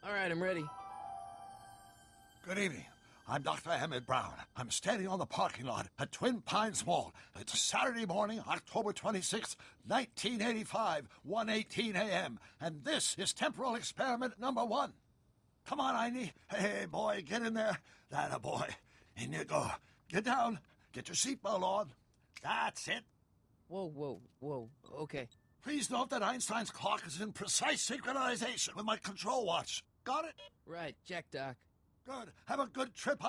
All right, I'm ready. Good evening. I'm Dr. Emmett Brown. I'm standing on the parking lot at Twin Pines Mall. It's Saturday morning, October 26th, 1985, 1:18 a.m. And this is temporal experiment number 1. Come on, Einie. Hey, boy, get in there. That a boy. In you go. Get down. Get your seatbelt on. That's it. Whoa. Okay. Please note that Einstein's clock is in precise synchronization with my control watch. Got it? Right, check, Doc. Good. Have a good trip.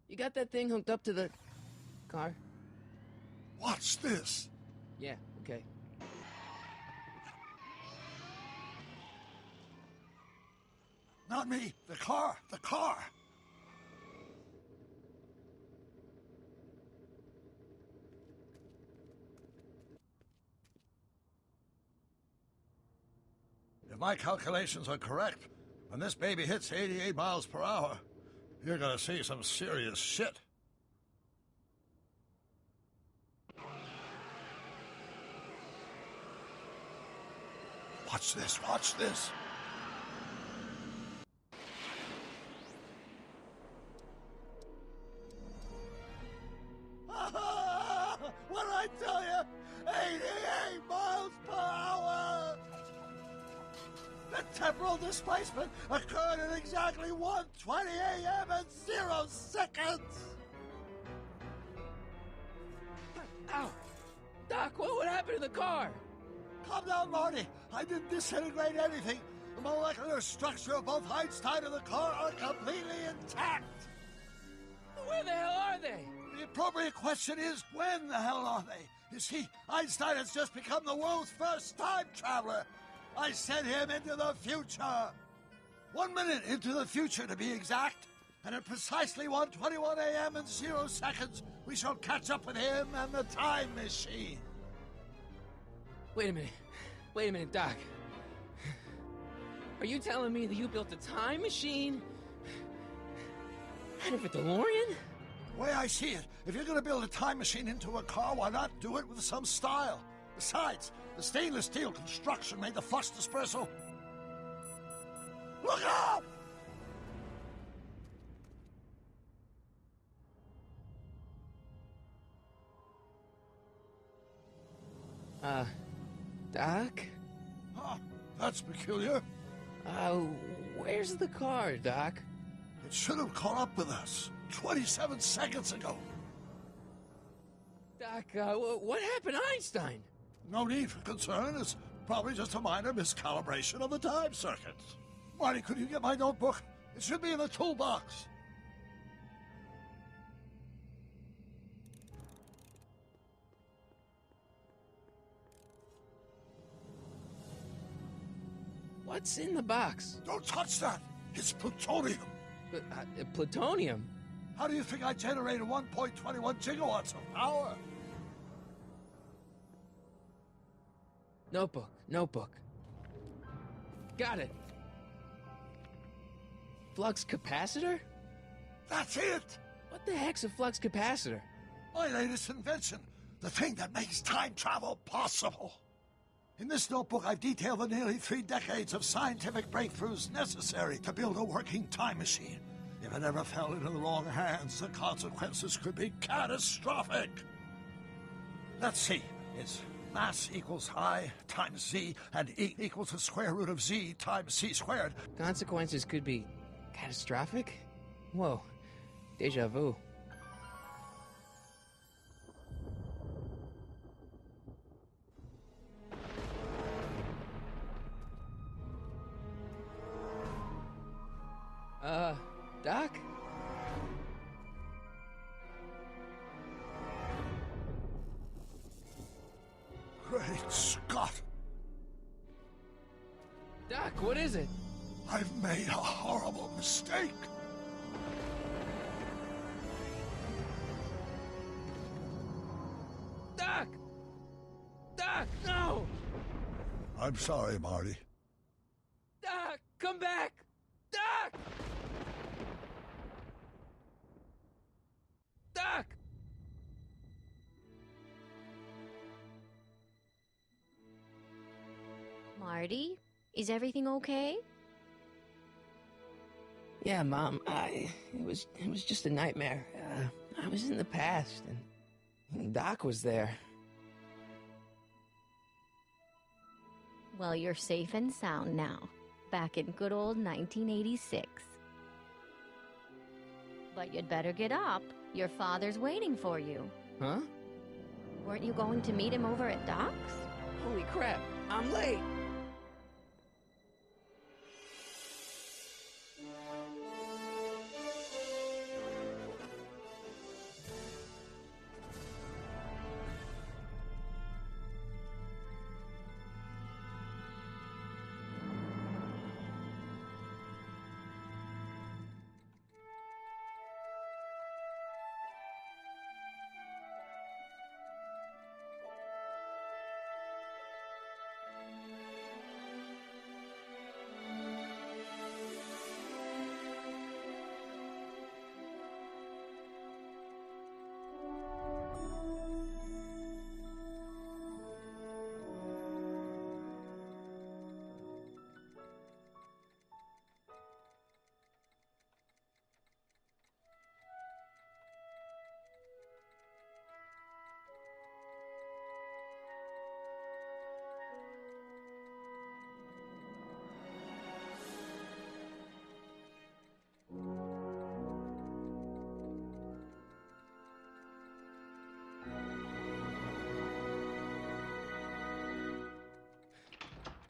You got that thing hooked up to the car? Watch this. Yeah, okay. Not me. The car. The car. If my calculations are correct, when this baby hits 88 miles per hour, you're gonna see some serious shit. Watch this, watch this. What did I tell you? 88 miles per hour! The temporal displacement occurred at exactly 1:20 a.m. and 0 seconds! Ow! Doc, what would happen to the car? Calm down, Marty. I didn't disintegrate anything. The molecular structure of both Einstein and the car are completely intact. Where the hell are they? The appropriate question is, when the hell are they? You see, Einstein has just become the world's first time traveler. I sent him into the future. 1 minute into the future, to be exact. And at precisely 1:21 a.m. and 0 seconds, we shall catch up with him and the time machine. Wait a minute, Doc. Are you telling me that you built a time machine out of a DeLorean? The way I see it, if you're going to build a time machine into a car, why not do it with some style? Besides, the stainless steel construction made the flux dispersal. Look out! Doc? Huh, that's peculiar. Where's the car, Doc? It should have caught up with us 27 seconds ago. Doc, what happened to Einstein? No need for concern. It's probably just a minor miscalibration of the time circuits. Marty, could you get my notebook? It should be in the toolbox. What's in the box? Don't touch that. It's plutonium. Plutonium? How do you think I generated 1.21 gigawatts of power? Notebook. Got it. Flux capacitor? That's it! What the heck's a flux capacitor? My latest invention. The thing that makes time travel possible. In this notebook, I've detailed the nearly 3 decades of scientific breakthroughs necessary to build a working time machine. If it ever fell into the wrong hands, the consequences could be catastrophic. Let's see. It's mass equals I times Z, and E equals the square root of Z times C squared. Consequences could be catastrophic? Whoa. Deja vu. Doc? Great Scott! Doc, what is it? I've made a horrible mistake. Doc! Doc, no! I'm sorry, Marty. Doc, come back! Doc! Doc! Marty, is everything okay? Yeah, Mom, it was just a nightmare. I was in the past, and Doc was there. Well, you're safe and sound now, back in good old 1986. But you'd better get up. Your father's waiting for you. Huh? Weren't you going to meet him over at Doc's? Holy crap, I'm late!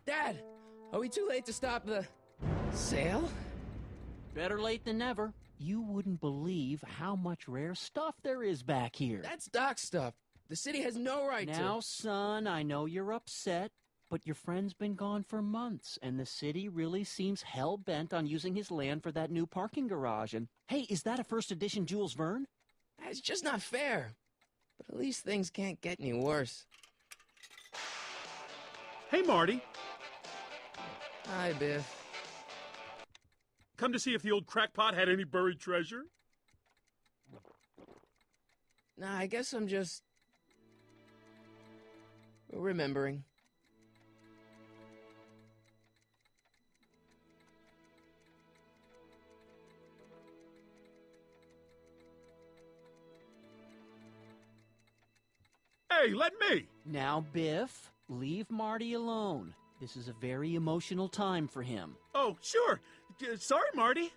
Dad, are we too late to stop the sale? Better late than never. You wouldn't believe how much rare stuff there is back here. That's Doc's stuff. The city has no right to... Now, son, I know you're upset, but your friend's been gone for months, and the city really seems hell-bent on using his land for that new parking garage. And, hey, is that a first edition Jules Verne? It's just not fair. But at least things can't get any worse. Hey, Marty. Hi, Biff. Come to see if the old crackpot had any buried treasure? Nah, I guess I'm just... remembering. Hey, let me! Now, Biff, leave Marty alone. This is a very emotional time for him. Oh, sure. Sorry, Marty.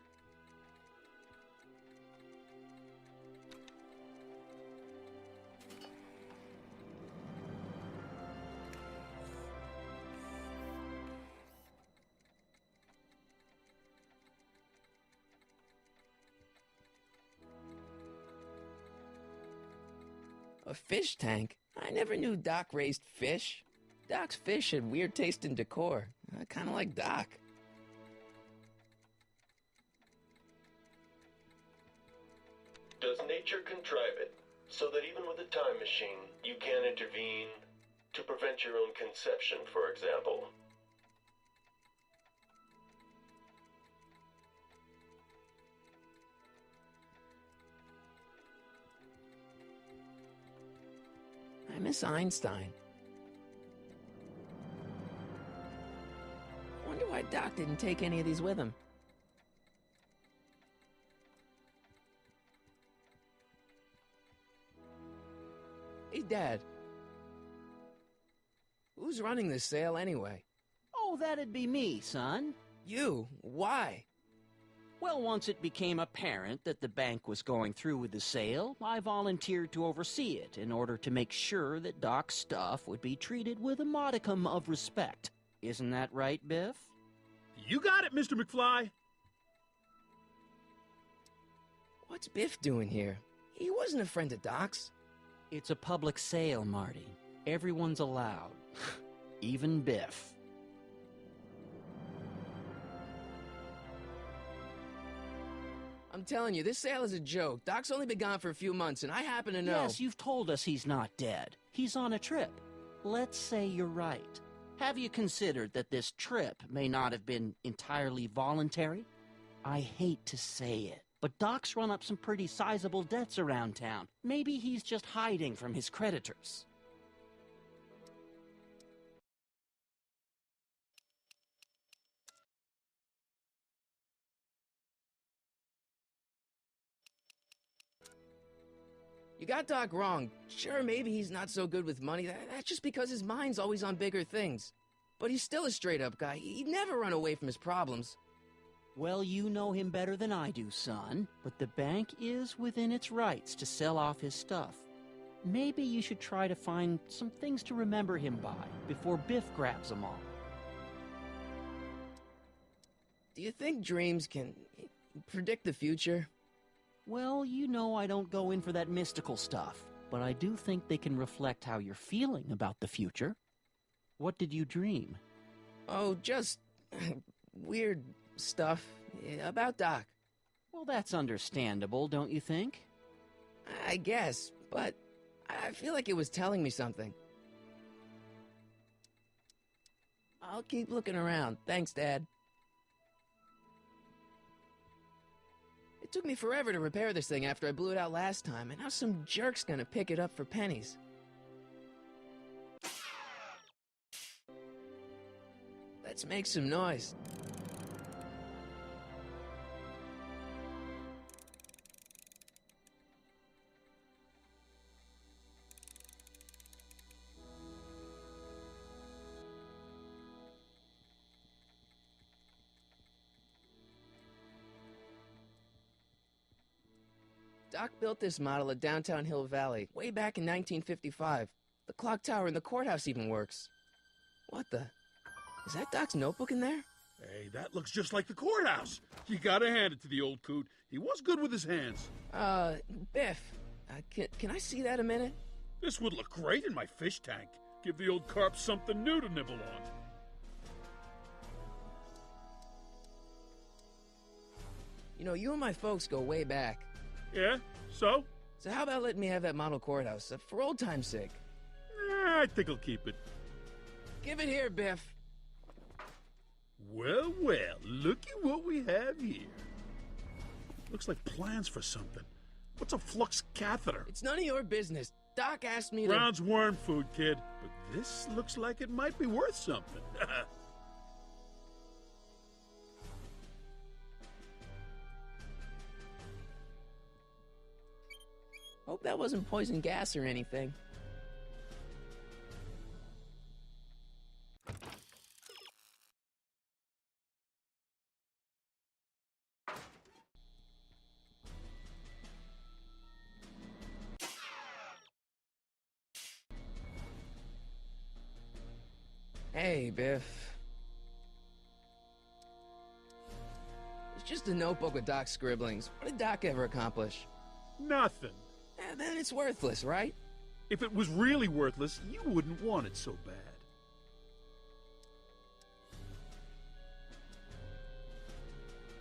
A fish tank? I never knew Doc raised fish. Doc's fish had weird taste in decor. Kind of like Doc. Does nature contrive it so that even with a time machine, you can intervene to prevent your own conception, for example? I miss Einstein. Wonder why Doc didn't take any of these with him. Hey, Dad. Who's running this sale anyway? Oh, that'd be me, son. You? Why? Well, once it became apparent that the bank was going through with the sale, I volunteered to oversee it in order to make sure that Doc's stuff would be treated with a modicum of respect. Isn't that right, Biff? You got it, Mr. McFly. What's Biff doing here? He wasn't a friend of Doc's. It's a public sale, Marty. Everyone's allowed. Even Biff. I'm telling you, this sale is a joke. Doc's only been gone for a few months, and I happen to know... Yes, you've told us he's not dead. He's on a trip. Let's say you're right. Have you considered that this trip may not have been entirely voluntary? I hate to say it, but Doc's run up some pretty sizable debts around town. Maybe he's just hiding from his creditors. You got Doc wrong. Sure, maybe he's not so good with money. That's just because his mind's always on bigger things. But he's still a straight-up guy. He'd never run away from his problems. Well, you know him better than I do, son. But the bank is within its rights to sell off his stuff. Maybe you should try to find some things to remember him by before Biff grabs them all. Do you think dreams can predict the future? Well, you know I don't go in for that mystical stuff, but I do think they can reflect how you're feeling about the future. What did you dream? Oh, just weird stuff about Doc. Well, that's understandable, don't you think? I guess, but I feel like it was telling me something. I'll keep looking around. Thanks, Dad. It took me forever to repair this thing after I blew it out last time, and now some jerk's gonna pick it up for pennies. Let's make some noise. Doc built this model at downtown Hill Valley way back in 1955. The clock tower in the courthouse even works. What the? Is that Doc's notebook in there? Hey, that looks just like the courthouse. You gotta hand it to the old coot. He was good with his hands. Biff, can I see that a minute? This would look great in my fish tank. Give the old carp something new to nibble on. You know, you and my folks go way back. Yeah? So? So how about letting me have that model courthouse, for old time's sake? I think I'll keep it. Give it here, Biff. Well, well, looky what we have here. Looks like plans for something. What's a flux catheter? It's none of your business. Doc asked me to... Brown's worm food, kid. But this looks like it might be worth something. Hope that wasn't poison gas or anything. Hey, Biff. It's just a notebook with Doc's scribblings. What did Doc ever accomplish? Nothing. Then it's worthless, right? If it was really worthless, you wouldn't want it so bad.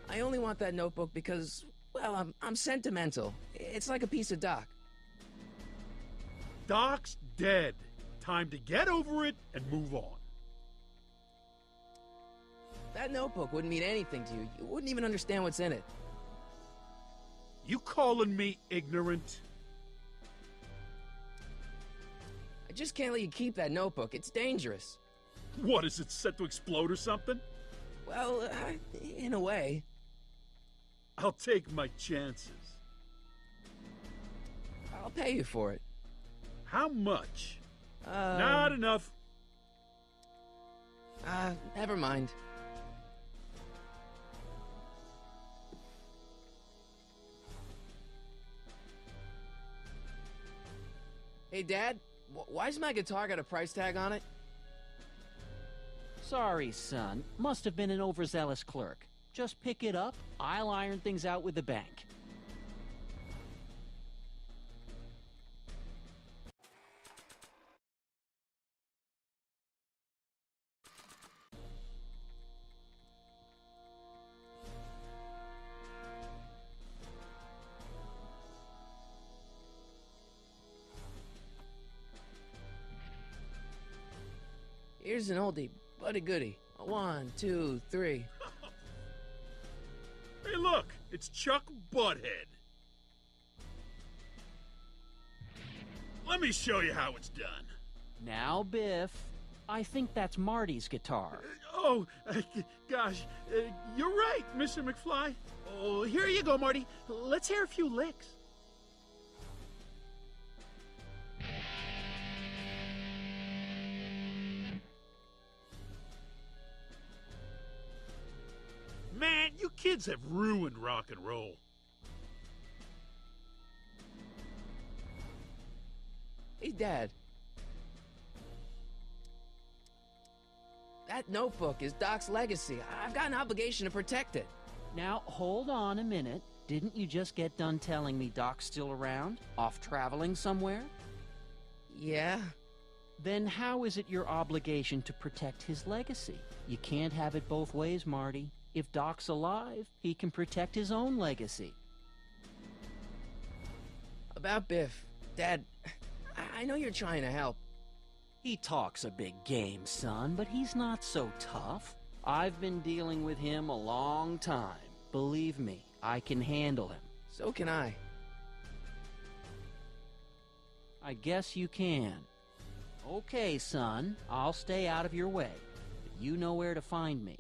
I only want that notebook because, well, I'm sentimental. It's like a piece of Doc. Doc's dead. Time to get over it and move on. That notebook wouldn't mean anything to you. You wouldn't even understand what's in it. You calling me ignorant? I just can't let you keep that notebook. It's dangerous. What, is it set to explode or something? Well, in a way. I'll take my chances. I'll pay you for it. How much? Not enough. Never mind. Hey, Dad, why's my guitar got a price tag on it? Sorry, son. Must have been an overzealous clerk. Just pick it up. I'll iron things out with the bank. Here's an oldie, but a goodie. 1, 2, 3. Hey, look! It's Chuck Butthead. Let me show you how it's done. Now, Biff, I think that's Marty's guitar. Gosh, you're right, Mr. McFly. Oh, here you go, Marty. Let's hear a few licks. Kids have ruined rock and roll. Hey, Dad. That notebook is Doc's legacy. I've got an obligation to protect it. Now, hold on a minute. Didn't you just get done telling me Doc's still around? Off traveling somewhere? Yeah? Then how is it your obligation to protect his legacy? You can't have it both ways, Marty. If Doc's alive, he can protect his own legacy. About Biff. Dad, I know you're trying to help. He talks a big game, son, but he's not so tough. I've been dealing with him a long time. Believe me, I can handle him. So can I. I guess you can. Okay, son, I'll stay out of your way, but you know where to find me.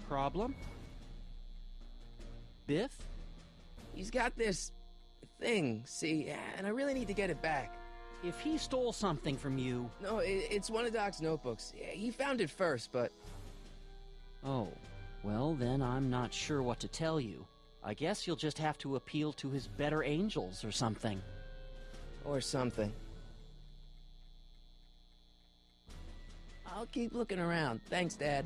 Problem? Biff? He's got this thing, see, and I really need to get it back. If he stole something from you... No, it's one of Doc's notebooks. He found it first, but... Oh, well then I'm not sure what to tell you. I guess you'll just have to appeal to his better angels or something. Or something. I'll keep looking around. Thanks, Dad.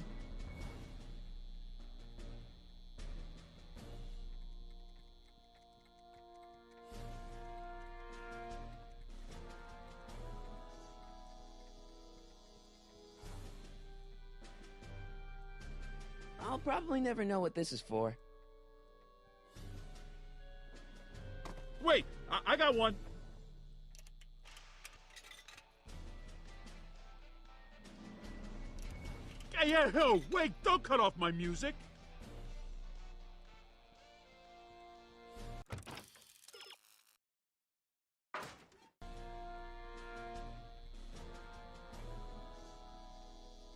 I'll probably never know what this is for. Wait, I got one. Hey, wait, don't cut off my music.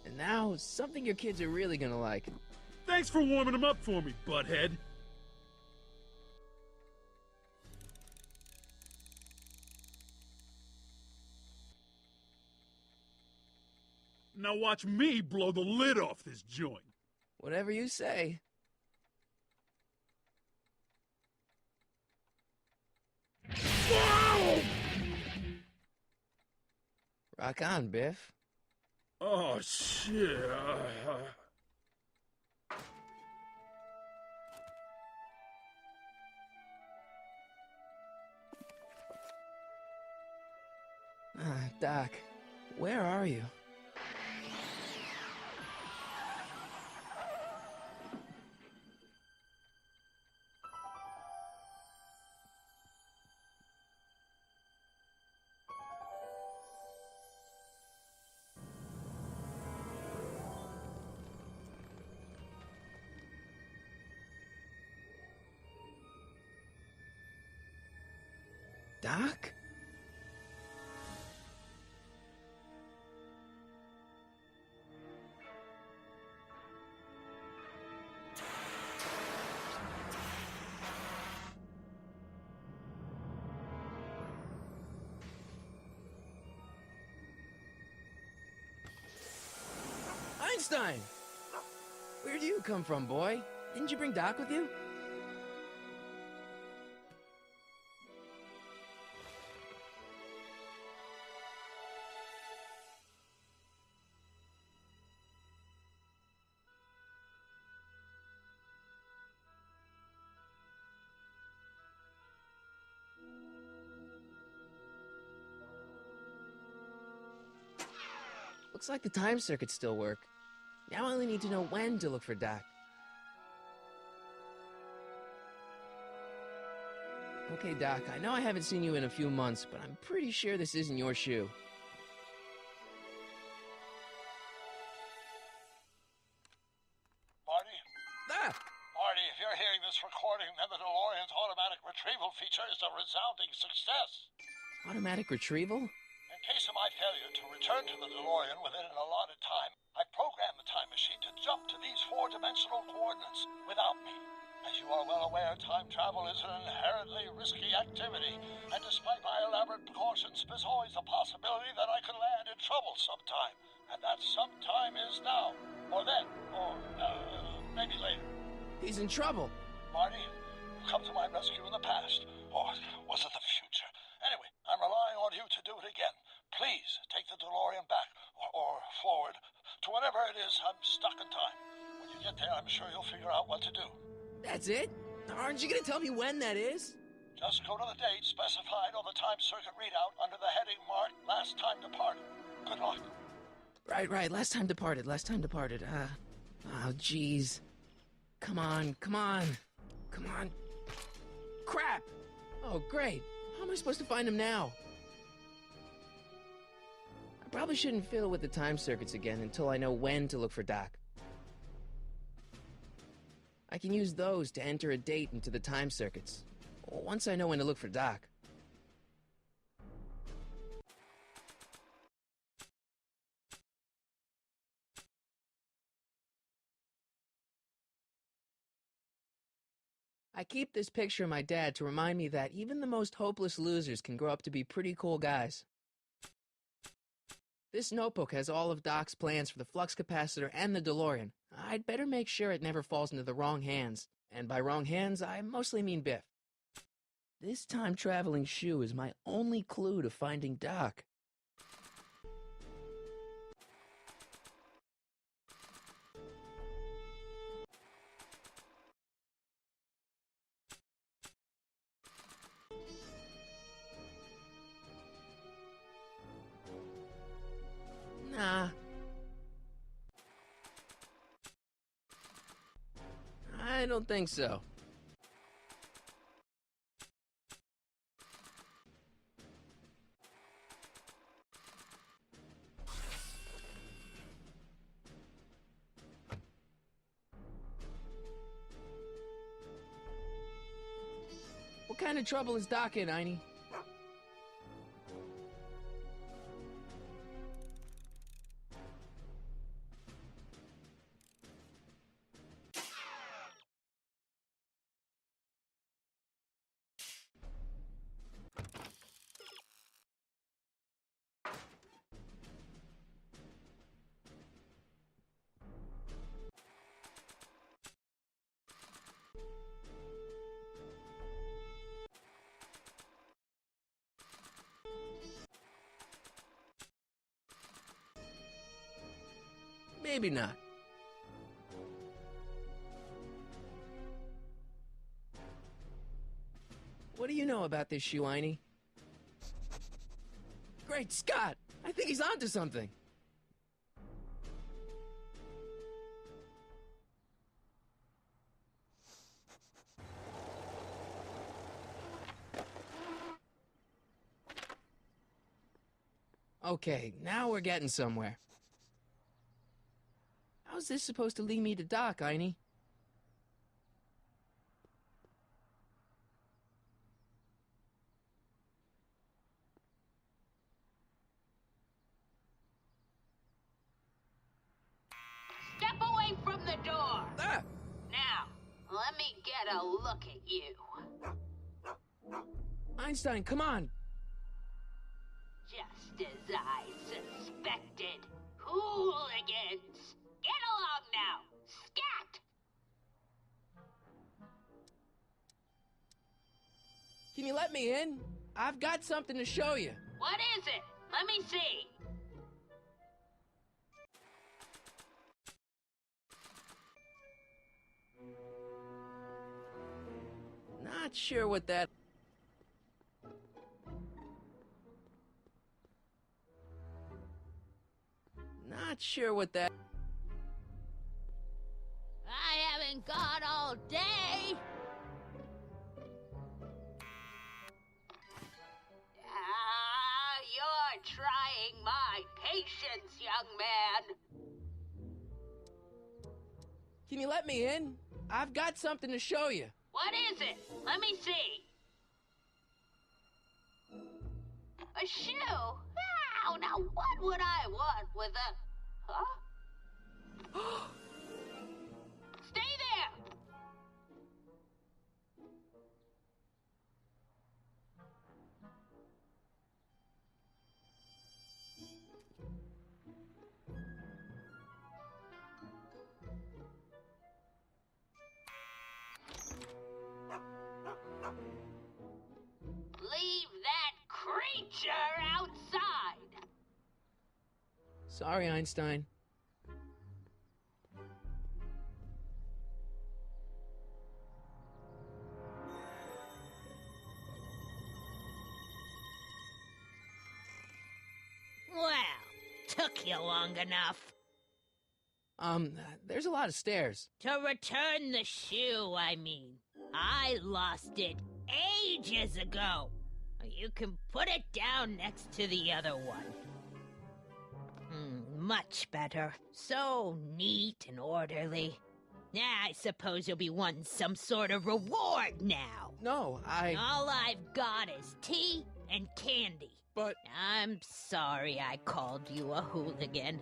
And now, something your kids are really gonna like. Thanks for warming them up for me, butthead. Now watch me blow the lid off this joint. Whatever you say. Whoa! Rock on, Biff. Oh, shit. Doc, where are you? Doc? Einstein! Where do you come from, boy? Didn't you bring Doc with you? Looks like the time circuits still work. Now I only need to know when to look for Doc. Okay, Doc, I know I haven't seen you in a few months, but I'm pretty sure this isn't your shoe. Marty? Ah! Marty, if you're hearing this recording, then the DeLorean's automatic retrieval feature is a resounding success. Automatic retrieval? In case of my failure to return to the DeLorean within an allotted time, I programmed the time machine to jump to these four-dimensional coordinates without me. As you are well aware, time travel is an inherently risky activity, and despite my elaborate precautions, there's always a possibility that I could land in trouble sometime, and that sometime is now. Or then, or maybe later. He's in trouble. Marty, you come to my rescue in the past. Or was it the future? Anyway, I'm relying on you to do it again. Please take the DeLorean back, or forward, to whenever it is I'm stuck in time. When you get there, I'm sure you'll figure out what to do. That's it? Aren't you gonna tell me when that is? Just go to the date specified on the time circuit readout under the heading marked Last Time Departed. Good luck. Right. Last time departed. Oh, jeez. Come on. Crap! Oh, great. How am I supposed to find him now? I probably shouldn't fiddle with the time circuits again until I know when to look for Doc. I can use those to enter a date into the time circuits, once I know when to look for Doc. I keep this picture of my dad to remind me that even the most hopeless losers can grow up to be pretty cool guys. This notebook has all of Doc's plans for the flux capacitor and the DeLorean. I'd better make sure it never falls into the wrong hands. And by wrong hands, I mostly mean Biff. This time-traveling shoe is my only clue to finding Doc. Nah. I don't think so. What kind of trouble is Doc in, Einie? Maybe not. What do you know about this shoe, Einie? Great Scott! I think he's onto something. Okay, now we're getting somewhere. How's this supposed to lead me to Doc, Einie? Step away from the door! Ah! Now, let me get a look at you. Einstein, come on! Just as I suspected. Hooligans! Get along now! Scat! Can you let me in? I've got something to show you. What is it? Let me see. Not sure what that... Not sure what that... I haven't got all day. You're trying my patience, young man. Can you let me in? I've got something to show you. What is it? Let me see. A shoe? Wow, now what would I want with a... Huh? Stay there! nature outside. Sorry, Einstein. Well, took you long enough. There's a lot of stairs. To return the shoe, I mean. I lost it ages ago. You can put it down next to the other one. Much better. So neat and orderly. I suppose you'll be wanting some sort of reward now. No, All I've got is tea and candy. But... I'm sorry I called you a hooligan.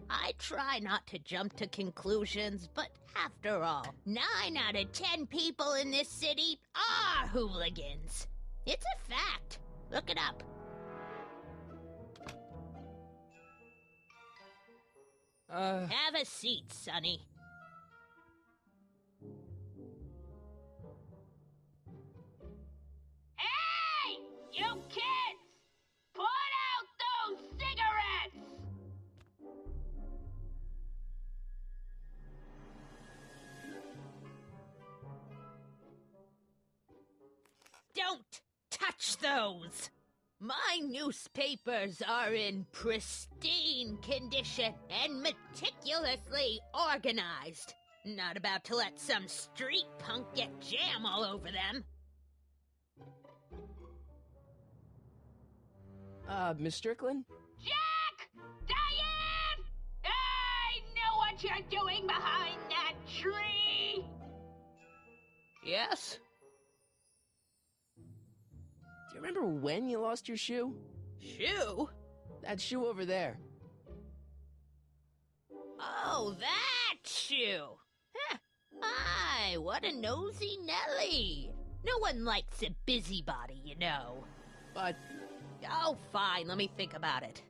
I try not to jump to conclusions, but after all, 9 out of 10 people in this city are hooligans. It's a fact. Look it up. Have a seat, Sonny. Hey! You kids! Put out those cigarettes! Don't touch those! My newspapers are in pristine condition and meticulously organized. Not about to let some street punk get jam all over them. Miss Strickland? Jack! Diane! I know what you're doing behind that tree! Yes? Do you remember when you lost your shoe? Shoe? That shoe over there. Oh, that shoe! Huh. Aye, what a nosy Nelly! No one likes a busybody, you know. But... Oh, fine, let me think about it.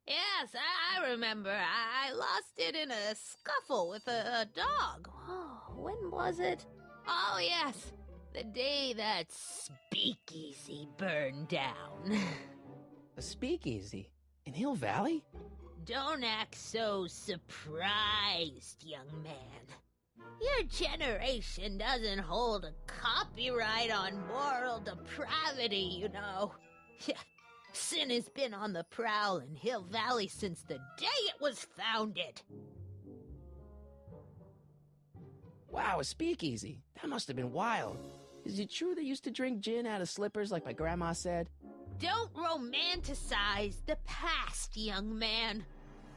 Yes, I remember. I lost it in a scuffle with a dog. Oh, when was it? Oh, yes, the day that speakeasy burned down. A speakeasy? In Hill Valley? Don't act so surprised, young man. Your generation doesn't hold a copyright on moral depravity, you know. Sin has been on the prowl in Hill Valley since the day it was founded. Wow, a speakeasy. That must have been wild. Is it true they used to drink gin out of slippers like my grandma said? Don't romanticize the past, young man.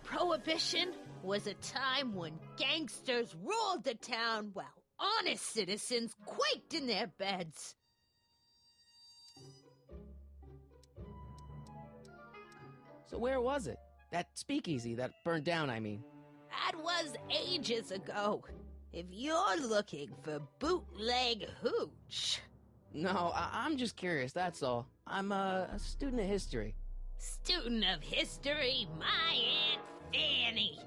Prohibition was a time when gangsters ruled the town while honest citizens quaked in their beds. So where was it? That speakeasy that burned down, I mean. That was ages ago. If you're looking for bootleg hooch. No, I'm just curious, that's all. I'm a student of history. Student of history, my Aunt Fanny.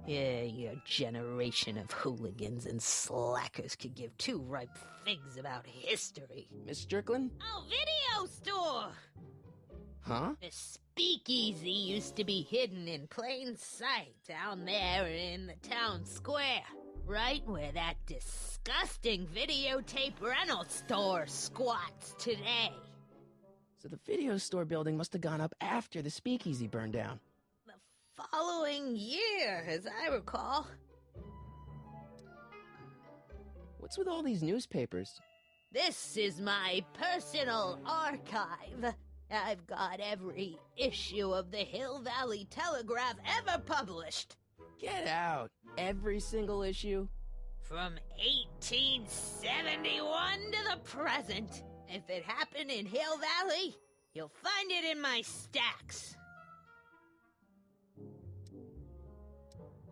Yeah, your generation of hooligans and slackers could give two ripe figs about history. Miss Strickland? Oh, video store! Huh? The speakeasy used to be hidden in plain sight down there in the town square. Right where that disgusting videotape rental store squats today. So the video store building must have gone up after the speakeasy burned down. The following year, as I recall. What's with all these newspapers? This is my personal archive. I've got every issue of the Hill Valley Telegraph ever published. Get out! Every single issue? From 1871 to the present. If it happened in Hill Valley, you'll find it in my stacks.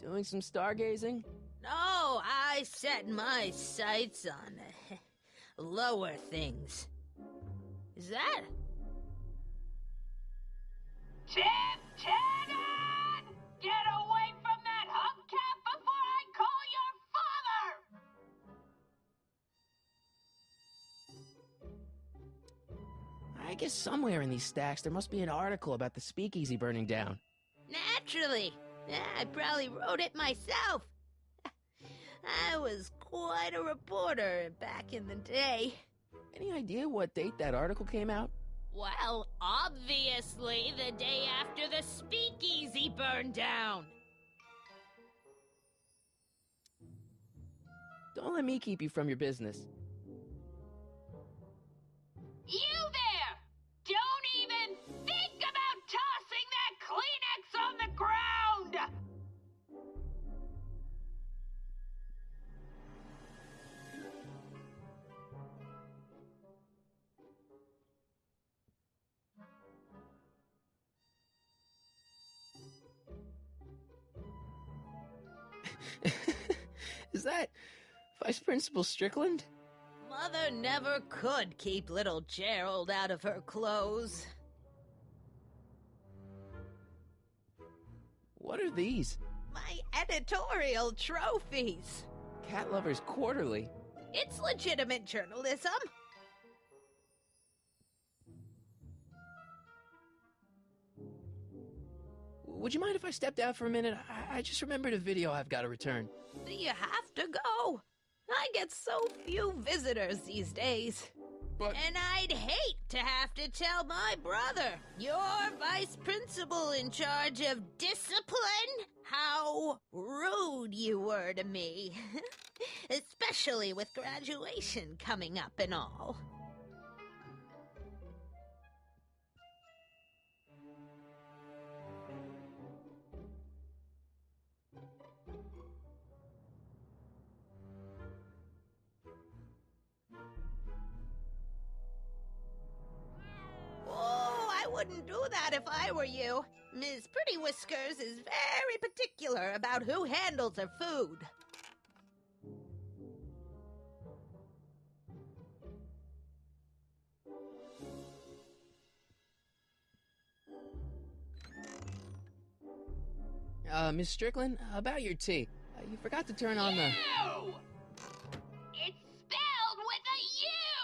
Doing some stargazing? No, I set my sights on lower things. Is that? Tim Tannen! Get away from that hubcap before I call your father! I guess somewhere in these stacks there must be an article about the speakeasy burning down. Naturally. I probably wrote it myself. I was quite a reporter back in the day. Any idea what date that article came out? Well, obviously the day after the speakeasy burned down. Don't let me keep you from your business. You there! Don't even think about tossing that Kleenex on the ground! Is that Vice Principal Strickland? Mother never could keep little Gerald out of her clothes. What are these? My editorial trophies. Cat Lovers Quarterly. It's legitimate journalism. Would you mind if I stepped out for a minute? I just remembered a video I've got to return. Do you have to go? I get so few visitors these days. But And I'd hate to have to tell my brother, your vice principal in charge of discipline, how rude you were to me. Especially with graduation coming up and all. I wouldn't do that if I were you. Ms. Pretty Whiskers is very particular about who handles her food. Miss Strickland, about your tea. You forgot to turn on the... You! It's spelled with a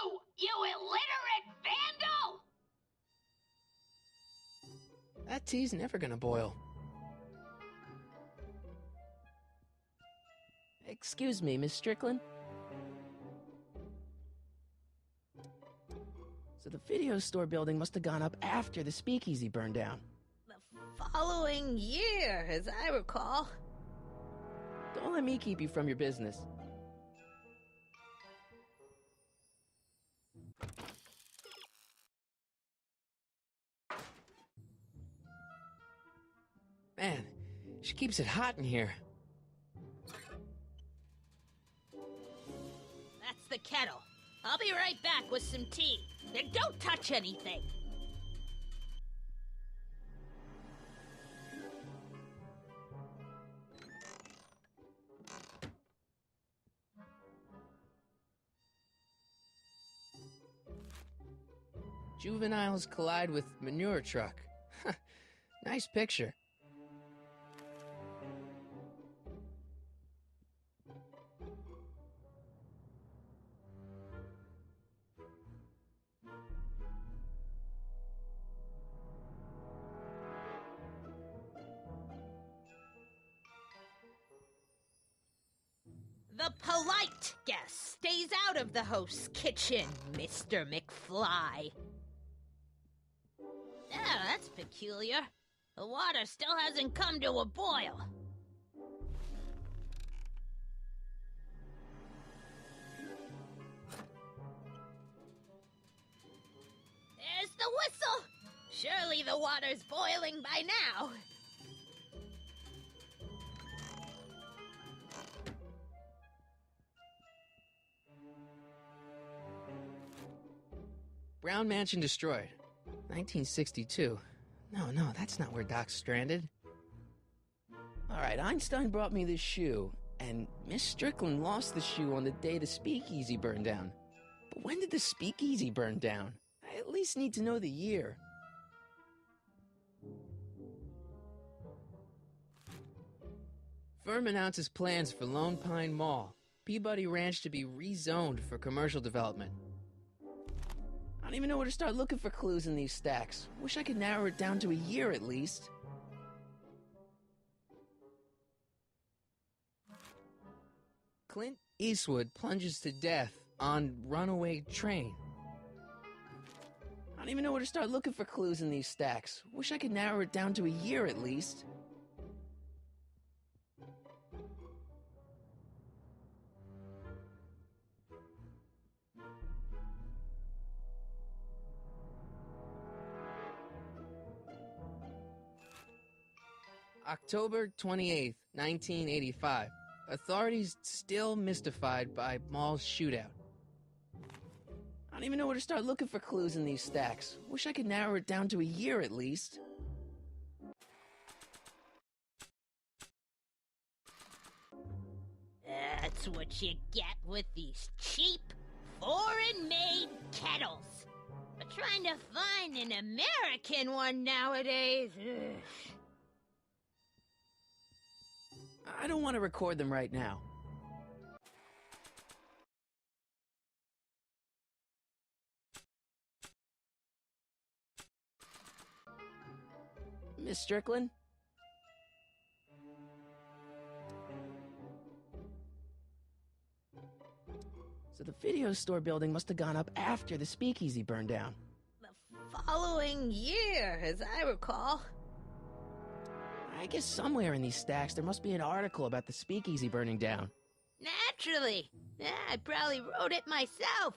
U! You illiterate vandal! That tea's never gonna boil. Excuse me, Miss Strickland? So the video store building must have gone up after the speakeasy burned down. The following year, as I recall. Don't let me keep you from your business. Man, she keeps it hot in here. That's the kettle. I'll be right back with some tea. And don't touch anything. Juveniles collide with manure truck. Nice picture. The polite guest stays out of the host's kitchen, Mr. McFly. Oh, that's peculiar. The water still hasn't come to a boil. There's the whistle! Surely the water's boiling by now. Brown Mansion destroyed. 1962. No, that's not where Doc's stranded. Alright, Einstein brought me this shoe, and Miss Strickland lost the shoe on the day the speakeasy burned down. But when did the speakeasy burn down? I at least need to know the year. Firm announces plans for Lone Pine Mall, Peabody Ranch to be rezoned for commercial development. I don't don't even know where to start looking for clues in these stacks. Wish I could narrow it down to a year at least. Clint Eastwood plunges to death on runaway train. I don't even know where to start looking for clues in these stacks. Wish I could narrow it down to a year at least. October 28th, 1985. Authorities still mystified by mall shootout. I don't even know where to start looking for clues in these stacks. Wish I could narrow it down to a year at least. That's what you get with these cheap, foreign-made kettles. But trying to find an American one nowadays... Ugh. I don't want to record them right now. Miss Strickland? So the video store building must have gone up after the speakeasy burned down. The following year, as I recall. I guess somewhere in these stacks there must be an article about the speakeasy burning down. Naturally. Yeah, I probably wrote it myself.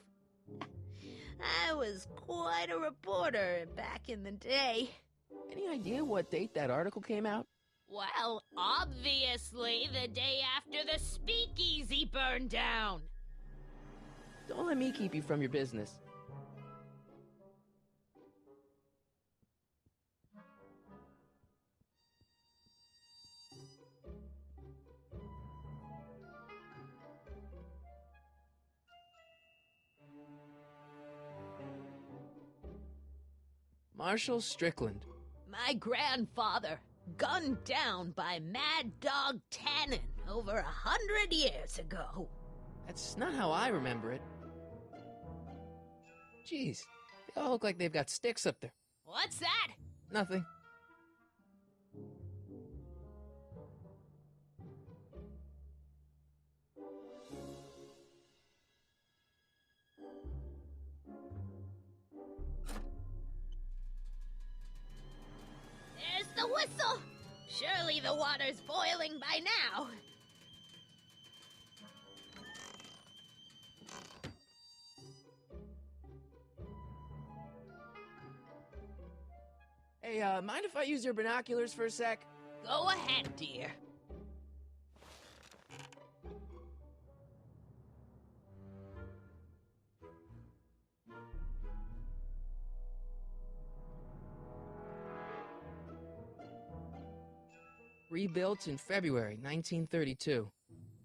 I was quite a reporter back in the day. Any idea what date that article came out? Well, obviously the day after the speakeasy burned down. Don't let me keep you from your business. Marshall Strickland. My grandfather, gunned down by Mad Dog Tannen over 100 years ago. That's not how I remember it. Jeez, they all look like they've got sticks up there. What's that? Nothing. There's the whistle. Surely the water's boiling by now. Hey, mind if I use your binoculars for a sec? Go ahead, dear. Rebuilt in February 1932.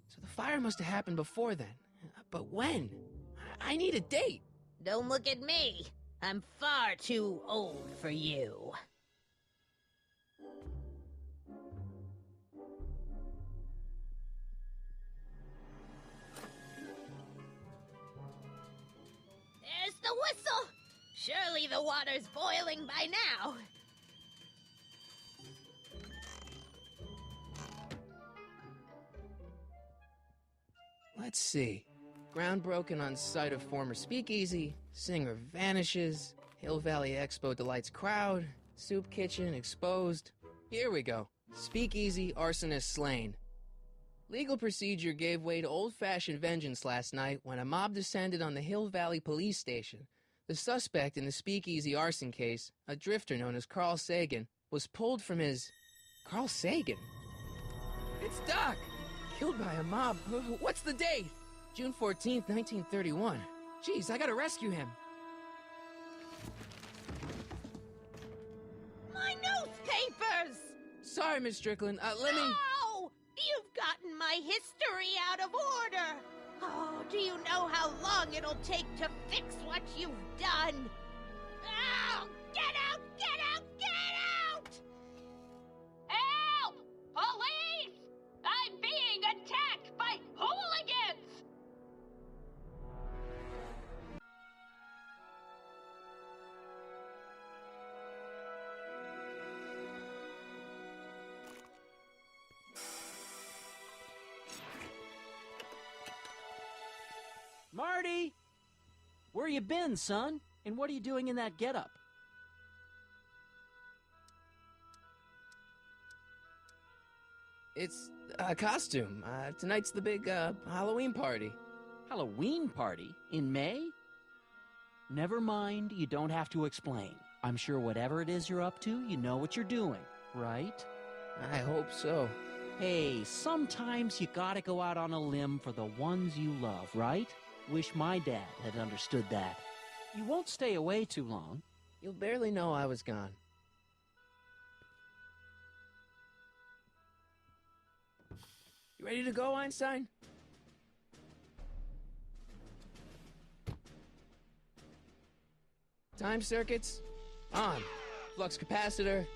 So the fire must have happened before then. But when? I need a date. Don't look at me. I'm far too old for you. There's the whistle. Surely the water's boiling by now. Let's see. Ground broken on site of former speakeasy, singer vanishes, Hill Valley Expo delights crowd, soup kitchen exposed. Here we go. Speakeasy arsonist slain. Legal procedure gave way to old-fashioned vengeance last night when a mob descended on the Hill Valley police station. The suspect in the speakeasy arson case, a drifter known as Carl Sagan, was pulled from his... Carl Sagan? It's Doc! Killed by a mob. What's the date? June 14th, 1931. Jeez, I gotta rescue him. My newspapers! Sorry, Miss Strickland. Let me... No! You've gotten my history out of order! Oh, do you know how long it'll take to fix what you've done? Oh, get out! Get out! Get out! Help! Police! I'm being attacked by hooligans! Marty! Where you been, son? And what are you doing in that getup? It's a costume. Tonight's the big, Halloween party. Halloween party? In May? Never mind, you don't have to explain. I'm sure whatever it is you're up to, you know what you're doing, right? I hope so. Hey, sometimes you gotta go out on a limb for the ones you love, right? Wish my dad had understood that. You won't stay away too long. You'll barely know I was gone. You ready to go, Einstein? Time circuits? On. Flux capacitor?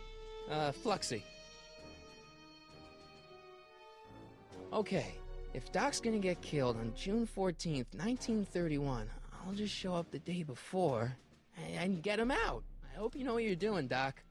Fluxy. Okay, if Doc's gonna get killed on June 14th, 1931, I'll just show up the day before and get him out. I hope you know what you're doing, Doc.